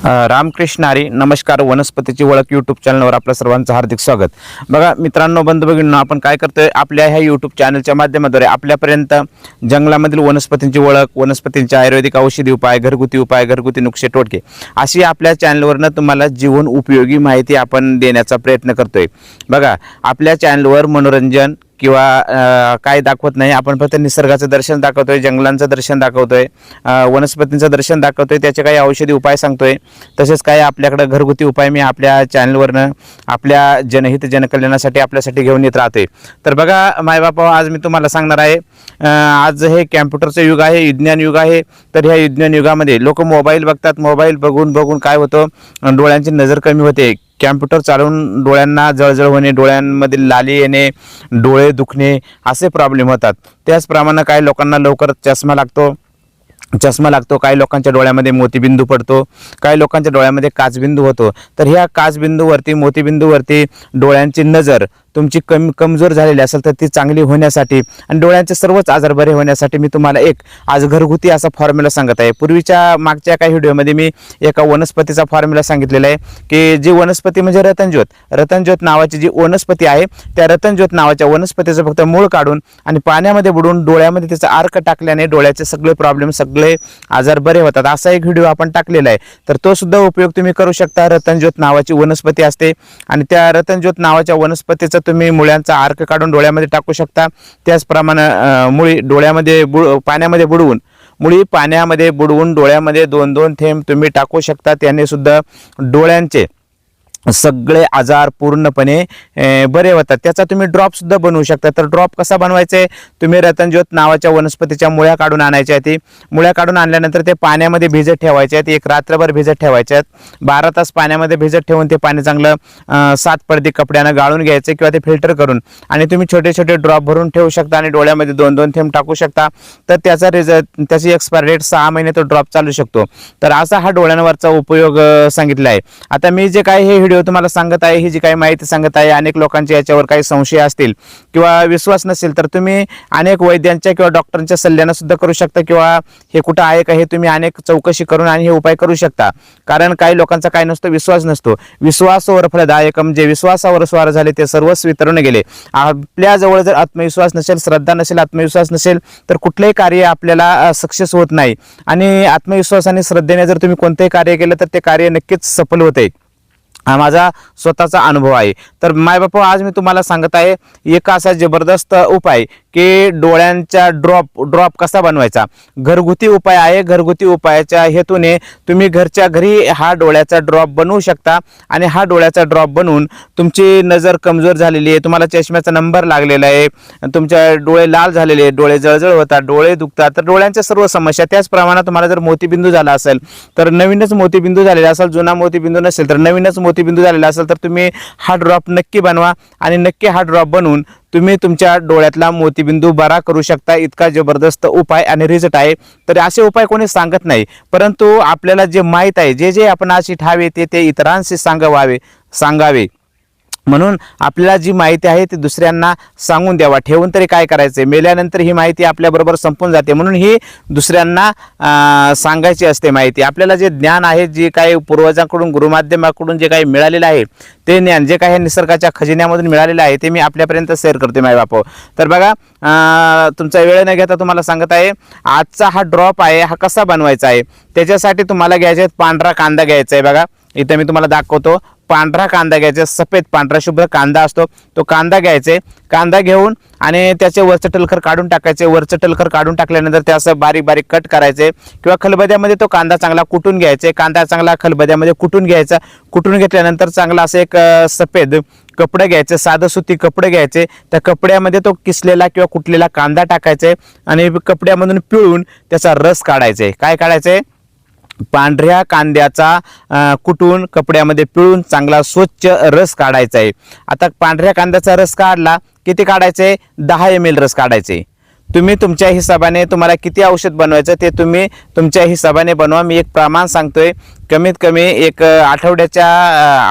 रामकृष्ण हरी. नमस्कार. वनस्पतीची ओळख यूट्यूब चॅनलवर आपल्या सर्वांचं हार्दिक स्वागत. बघा मित्रांनो, बंधू भगिनींनो, आपण काय करतोय, आपल्या ह्या यूट्यूब चॅनलच्या माध्यमाद्वारे आपल्यापर्यंत जंगलामधील वनस्पतींची ओळख, वनस्पतींचे आयुर्वेदिक औषधी उपाय, घरगुती नुकसे टोटके अशी आपल्या चॅनलवरनं तुम्हाला जीवन उपयोगी माहिती आपण देण्याचा प्रयत्न करतोय. बघा, आपल्या चॅनलवर मनोरंजन किंवा काय दाखवत नाही, आपण फक्त निसर्गाचं दर्शन दाखवतोय, जंगलांचं दर्शन दाखवतोय, वनस्पतींचं दर्शन दाखवतोय, त्याचे काही औषधी उपाय सांगतोय. तसेच काय आपल्याकडे घरगुती उपाय मी आपल्या चॅनलवरनं आपल्या जनहित जनकल्याणासाठी आपल्यासाठी घेऊन येत राहतोय. तर बघा मायबापा, आज मी तुम्हाला सांगणार आहे, आज हे कॅम्प्युटरचं युग आहे, विज्ञान युग आहे. तर ह्या विज्ञान युगामध्ये लोक मोबाईल बघतात. मोबाईल बघून बघून काय होतं, डोळ्यांची नजर कमी होते. कॅम्प्युटर चालवून डोळ्यांना जळजळ होणे, डोळ्यांमधील लाली येणे, डोळे दुखणे असे प्रॉब्लेम होतात. त्याचप्रमाणे काही लोकांना लवकर चष्मा लागतो, काही लोकांच्या डोळ्यामध्ये मोतीबिंदू पडतो, काही लोकांच्या डोळ्यामध्ये काचबिंदू होतो. तर ह्या काचबिंदूवरती, मोतीबिंदूवरती डोळ्यांची नजर तुमची कमजोर झालेली असेल तर ती चांगली होण्यासाठी आणि डोळ्यांचे सर्वच आजार बरे होण्यासाठी मी तुम्हाला एक आज घरगुती असा फॉर्म्युला सांगत आहे. पूर्वीच्या मागच्या काही व्हिडिओमध्ये मी एका वनस्पतीचा फॉर्म्युला सांगितलेला आहे की जी वनस्पती म्हणजे रतनज्योत नावाची जी वनस्पती आहे, त्या रतनज्योत नावाच्या वनस्पतीचं फक्त मूळ काढून आणि पाण्यामध्ये बुडवून डोळ्यामध्ये त्याचा अर्क टाकल्याने डोळ्याचे सगळे प्रॉब्लेम, सगळे आजार बरे होतात. असा एक व्हिडिओ आपण टाकलेला आहे. तर तो सुद्धा उपयोग तुम्ही करू शकता. रतनज्योत नावाची वनस्पती असते आणि त्या रतनज्योत नावाच्या वनस्पतीचं तुम्ही मुळ्यांचा अर्क काढून डोळ्यामध्ये टाकू शकता. त्याचप्रमाणे मुळी डोळ्यामध्ये पाण्यामध्ये बुडवून डोळ्यामध्ये 2-2 थेंब तुम्ही टाकू शकता. त्याने सुद्धा डोळ्यांचे सगळे आजार पूर्णपणे बरे होतात. त्याचा तुम्ही ड्रॉप सुद्धा बनवू शकता. तर ड्रॉप कसा बनवायचा आहे, तुम्ही रतनज्योत नावाच्या वनस्पतीच्या मुळ्या काढून आणायच्या आहेत. मुळ्या काढून आणल्यानंतर ते पाण्यामध्ये भिजत ठेवायचे आहेत. एक रात्रभर भिजत ठेवायचे आहेत. 12 तास पाण्यामध्ये भिजत ठेवून ते पाणी चांगलं 7 पडदी कपड्यानं गाळून घ्यायचे किंवा ते फिल्टर करून आणि तुम्ही छोटे छोटे ड्रॉप भरून ठेवू शकता आणि डोळ्यामध्ये 2-2 थेंब टाकू शकता. तर त्याचा रिझल्ट, त्याची एक्सपायरी डेट 6 महिने तो ड्रॉप चालू शकतो. तर असा हा डोळ्यांवरचा उपयोग सांगितला आहे. आता मी जे काय हे व्हिडिओ तुम्हाला सांगत आहे, ही जी काही माहिती सांगत आहे, अनेक लोकांचे याच्यावर काही संशय असतील किंवा विश्वास नसेल तर तुम्ही अनेक वैद्यांच्या किंवा डॉक्टरांच्या सल्ल्याने सुद्धा करू शकता किंवा हे कुठं आहे का हे तुम्ही अनेक चौकशी करून आणि हे उपाय करू शकता. कारण काही लोकांचा काय नसतो, विश्वास नसतो. विश्वासावर फलदायकम, जे विश्वासावर स्वार झाले ते सर्वच वितरून गेले. आपल्या जवळ जर आत्मविश्वास नसेल, श्रद्धा नसेल, आत्मविश्वास नसेल तर कुठलेही कार्य आपल्याला सक्सेस होत नाही. आणि आत्मविश्वास आणि श्रद्धेने जर तुम्ही कोणतेही कार्य केलं तर ते कार्य नक्कीच सफल होते. हा माझा स्वतःचा अनुभव आहे. तर मायबापा, आज मी तुम्हाला सांगत आहे एक असा जबरदस्त उपाय की डोळ्यांचा ड्रॉप कसा बनवायचा. घरगुती उपाय आहे. घरगुती उपायाच्या हेतूने तुम्ही घरच्या घरी हा डोळ्याचा ड्रॉप बनवू शकता आणि हा डोळ्याचा ड्रॉप बनवून तुमची नजर कमजोर झालेली आहे, तुम्हाला चष्म्याचा नंबर लागलेला आहे, तुमच्या डोळे लाल झालेले, डोळे जळजळ होतात, डोळे दुखतात, तर डोळ्यांच्या सर्व समस्या. त्याचप्रमाणे तुम्हाला जर मोतीबिंदू झाला असेल तर नवीनच मोतीबिंदू झालेला असेल, जुना मोतीबिंदू नसेल तर नवीनच मोतीबिंदू झालेला असेल तर तुम्ही हा ड्रॉप नक्की बनवा आणि नक्की हा ड्रॉप बनवून तुम्ही तुमच्या डोळ्यातला मोतीबिंदू बरा करू शकता. इतका जबरदस्त उपाय आणि रिझल्ट आहे. तर असे उपाय कोणी सांगत नाही, परंतु आपल्याला जे माहीत आहे, जे आपण अशी ठावे ते इतरांशी सांगावे. म्हणून आपल्याला जी माहिती आहे ती दुसऱ्यांना सांगून द्यावा. ठेवून तरी काय करायचे, मेल्यानंतर ही माहिती आपल्याबरोबर संपून जाते. म्हणून ही दुसऱ्यांना सांगायची असते माहिती. आपल्याला जे ज्ञान आहे, जे काही पूर्वजांकडून, गुरुमाध्यमाकडून जे काही मिळालेलं आहे, ते ज्ञान जे काही निसर्गाच्या खजिन्यामधून मिळालेलं आहे ते मी आपल्यापर्यंत शेअर करते मायबापो. तर बघा, तुमचा वेळ न घेता तुम्हाला सांगत आहे, आजचा हा ड्रॉप आहे हा कसा बनवायचा आहे. त्याच्यासाठी तुम्हाला घ्यायचा आहे पांढरा कांदा घ्यायचा आहे. बघा इथे मी तुम्हाला दाखवतो. पांढरा कांदा घ्यायचा, सफेद पांढरा शुभ्र कांदा असतो तो कांदा घ्यायचा. कांदा घेऊन आणि त्याचे वरचं टलखर काढून टाकायचे. वरचं टलखर काढून टाकल्यानंतर ते असं बारीक बारीक कट करायचे किंवा खलबद्यामध्ये तो कांदा चांगला कुटून घ्यायचा. कांदा चांगला खलबद्यामध्ये कुटून घ्यायचा. कुटून घेतल्यानंतर चांगला असं एक सफेद कपडे घ्यायचे, साधं सुती कपडे घ्यायचे. त्या कपड्यामध्ये तो किसलेला किंवा कुटलेला कांदा टाकायचा आणि कपड्यामधून पिळून त्याचा रस काढायचा. काय काढायचंय, पांढऱ्या कांद्याचा कुटून कपड्यामध्ये पिळून चांगला स्वच्छ रस काढायचा आहे. आता पांढऱ्या कांद्याचा रस काढला, किती काढायचे, 10 ml रस काढायचे. तुम्ही तुमच्या हिशोबाने, तुम्हाला किती औषध बनवायचं ते तुम्ही तुमच्या हिशोबाने बनवा. मी एक प्रमाण सांगतोय, कमीत कमी एक आठवड्याचं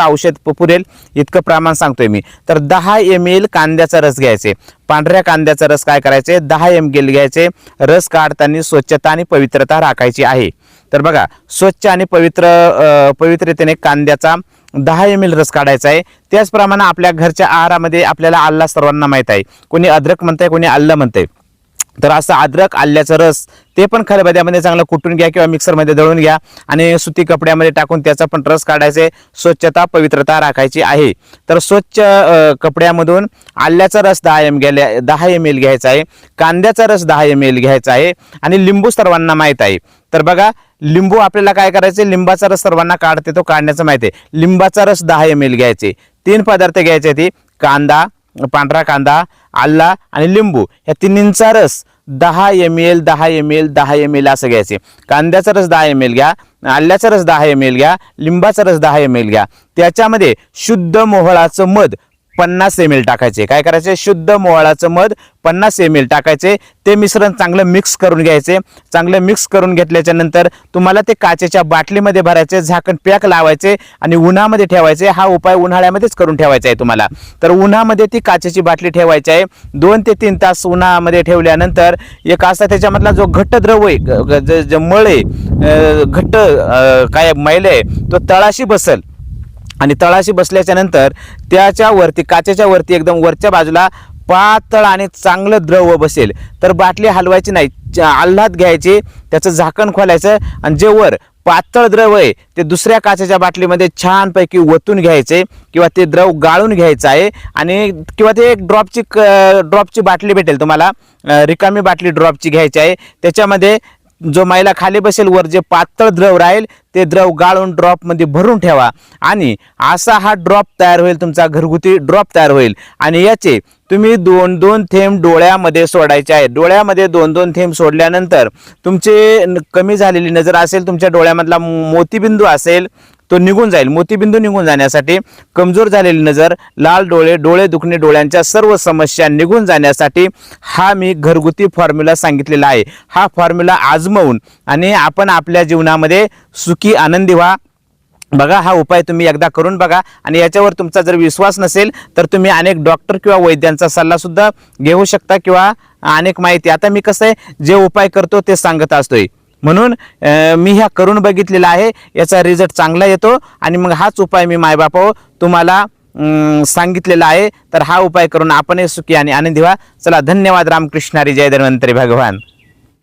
औषध पुरेल इतकं प्रमाण सांगतोय मी. तर 10 ml कांद्याचा रस घ्यायचे. पांढऱ्या कांद्याचा रस काय करायचे, 10 ml घ्यायचे. रस काढताना स्वच्छता आणि पवित्रता राखायची आहे. तर बघा, स्वच्छ आणि पवित्रतेने कांद्याचा 10 ml रस काढायचा आहे. त्याचप्रमाणे आपल्या घरच्या आहारामध्ये आपल्याला आल्ला सर्वांना माहीत आहे, कोणी अद्रक म्हणतंय, कोणी आल्ला म्हणतंय. तर असं अद्रक आल्याचा रस ते पण खलबत्त्यामध्ये चांगलं कुटून घ्या किंवा मिक्सरमध्ये दळून घ्या आणि सुती कपड्यामध्ये टाकून त्याचा पण रस काढायचे. स्वच्छता पवित्रता राखायची आहे. तर स्वच्छ कपड्यामधून आल्याचा रस 10 ml घ्यायचा आहे, कांद्याचा रस 10 ml घ्यायचा आहे आणि लिंबू सर्वांना माहीत आहे. तर बघा, लिंबू आपल्याला काय करायचे, लिंबाचा रस सर्वांना काढते तो काढण्याचं माहिती आहे. लिंबाचा रस 10 ml घ्यायचे. 3 पदार्थ घ्यायचे, ती कांदा, पांढरा कांदा, आल्ला आणि लिंबू, या तिन्हींचा रस 10 ml 10 ml 10 ml असं घ्यायचे. कांद्याचा रस 10 ml घ्या, आल्याचा रस 10 ml घ्या, लिंबाचा रस 10 ml घ्या. त्याच्यामध्ये शुद्ध मोहळाचं मध 50 ml टाकायचे. काय करायचे, शुद्ध मोहळाचं मध 50 ml टाकायचे. ते मिश्रण चांगलं मिक्स करून घ्यायचे. चांगलं मिक्स करून घेतल्याच्या नंतर तुम्हाला ते काचेच्या बाटलीमध्ये भरायचे, झाकण पॅक लावायचे आणि उन्हामध्ये ठेवायचे. हा उपाय उन्हाळ्यामध्येच करून ठेवायचा आहे तुम्हाला. तर उन्हामध्ये ती काचेची बाटली ठेवायची आहे. 2 ते 3 तास उन्हामध्ये ठेवल्यानंतर एक असा त्याच्यामधला जो घट्ट द्रव आहे, जे मळ आहे, घट्ट काय मैल आहे, तो तळाशी बसल आणि तळाशी बसल्याच्या नंतर त्याच्यावरती, काचेच्या वरती एकदम वरच्या बाजूला पातळ आणि चांगलं द्रव बसेल. तर बाटली हलवायची नाही, आल्हाद घ्यायची, त्याचं झाकण खोलायचं आणि जे वर पातळ द्रव आहे ते दुसऱ्या काचेच्या बाटलीमध्ये छानपैकी ओतून घ्यायचे किंवा ते द्रव गाळून घ्यायचं आहे. आणि किंवा ते एक ड्रॉपची बाटली भेटेल तुम्हाला, रिकामी बाटली ड्रॉपची घ्यायची आहे. त्याच्यामध्ये जो मैला खाली बसेल, वर जे पातळ द्रव राहील ते द्रव गाळून ड्रॉपमध्ये भरून ठेवा आणि असा हा ड्रॉप तयार होईल, तुमचा घरगुती ड्रॉप तयार होईल. आणि याचे तुम्ही 2-2 थेंब डोळ्यामध्ये सोडायचे आहेत. डोळ्यामध्ये 2-2 थेंब सोडल्यानंतर तुमचे कमी झालेली नजर असेल, तुमच्या डोळ्यामधला मोतीबिंदू असेल तो निघून जाईल. मोतीबिंदू निघून जाण्यासाठी, कमजोर झालेली नजर, लाल डोळे, डोळे दुखणे, डोळ्यांच्या सर्व समस्या निघून जाण्यासाठी हा मी घरगुती फॉर्म्युला सांगितलेला आहे. हा फॉर्म्युला आजमावून आणि आपण आपल्या जीवनामध्ये सुखी आनंदी व्हा. बघा, हा उपाय तुम्ही एकदा करून बघा आणि याच्यावर तुमचा जर विश्वास नसेल तर तुम्ही अनेक डॉक्टर किंवा वैद्यांचा सल्ला सुद्धा घेऊ शकता किंवा अनेक माहिती. आता मी कसं आहे, जे उपाय करतो ते सांगत असतोय, म्हणून मी ह्या करून बघितलेला आहे. याचा रिझल्ट चांगला येतो आणि मग हाच उपाय मी मायबापाओ तुम्हाला सांगितलेला आहे. तर हा उपाय करून आपणही सुखी आणि आनंदी व्हा. चला, धन्यवाद. रामकृष्ण हरी, जय धन्वंतरी भगवान.